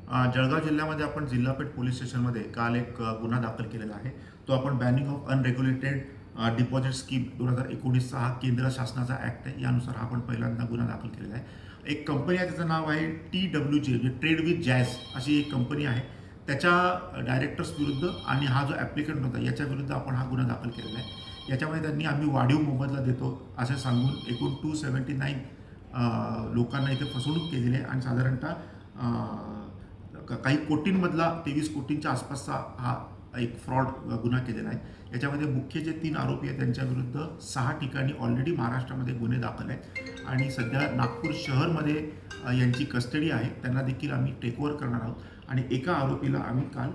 जळगाव जिल्ह्यामध्ये आपण जिल्हापेठ पोलीस स्टेशनमध्ये काल एक गुन्हा दाखल केलेला आहे. तो आपण banning of unregulated deposit scheme 2019चा हा केंद्र शासनाचा ॲक्ट आहे. यानुसार हा आपण पहिल्यांदा गुन्हा दाखल केलेला आहे. एक कंपनी आहे, त्याचं नाव आहे TWJ, म्हणजे ट्रेड विथ जॅझ अशी एक कंपनी आहे. त्याच्या डायरेक्टर्स विरुद्ध आणि हा जो ॲप्लिकंट होता याच्या विरुद्ध आपण हा गुन्हा दाखल केलेला आहे. याच्यामध्ये त्यांनी आम्ही वाढीव मोबदला देतो असं सांगून एकूण 279 लोकांना इथे फसवणूक केलेली आहे आणि साधारणतः काही कोटींमधला 23 कोटींच्या आसपासचा हा एक फ्रॉड गुन्हा केलेला आहे. याच्यामध्ये मुख्य जे 3 आरोपी आहेत त्यांच्याविरुद्ध 6 ठिकाणी ऑलरेडी महाराष्ट्रामध्ये गुन्हे दाखल आहेत आणि सध्या नागपूर शहरमध्ये यांची कस्टडी आहे. त्यांना देखील आम्ही टेकओव्हर करणार आहोत आणि एका आरोपीला आम्ही काल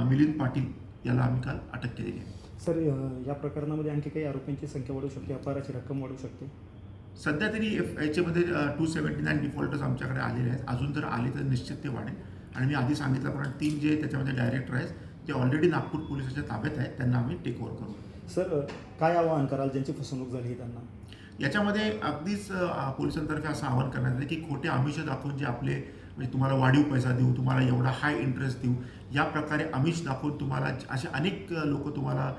मिलिंद पाटील याला आम्ही काल अटक केलेली आहे. सर, या प्रकरणामध्ये आणखी काही आरोपींची संख्या वाढू शकते, अपहाराची रक्कम वाढू शकते? सध्या तरी याच्यामध्ये 279 डिफॉल्टर्स आमच्याकडे आलेले आहेत. अजून जर आले तर निश्चित ते वाढेल आणि मी आधी सांगितल्याप्रमाणे 3 जे त्याच्यामध्ये डायरेक्टर आहेत ते ऑलरेडी नागपूर पोलिसाच्या ताब्यात आहेत. त्यांना आम्ही टेकओव्हर करू. सर, काय आवाहन कराल ज्यांची फसवणूक झाली त्यांना? याच्यामध्ये अगदीच पोलिसांतर्फे असं आवाहन करण्यात आलं की खोटे आमिष दाखवून जे आपले म्हणजे तुम्हाला वाढीव पैसा देऊ, तुम्हाला एवढा हाय इंटरेस्ट देऊ, या प्रकारे आमिष दाखवून तुम्हाला असे अनेक लोक तुम्हाला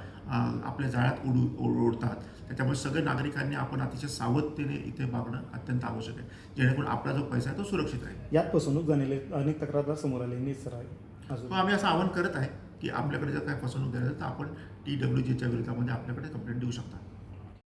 आपल्या जाळ्यात ओढतात. त्याच्यामुळे सगळ्या नागरिकांनी आपण अतिशय सावधतेने इथे वागणं अत्यंत आवश्यक आहे, जेणेकरून आपला जो पैसा आहे तो सुरक्षित राहील. यात फसवणूक झालेले अनेक तक्रारदार समोर आले सर आहे अजून. आम्ही असं आवाहन करत आहे की आपल्याकडे जर काय फसवणूक झाली तर आपण TWJच्या विरोधामध्ये आपल्याकडे कंप्लेंट देऊ शकता.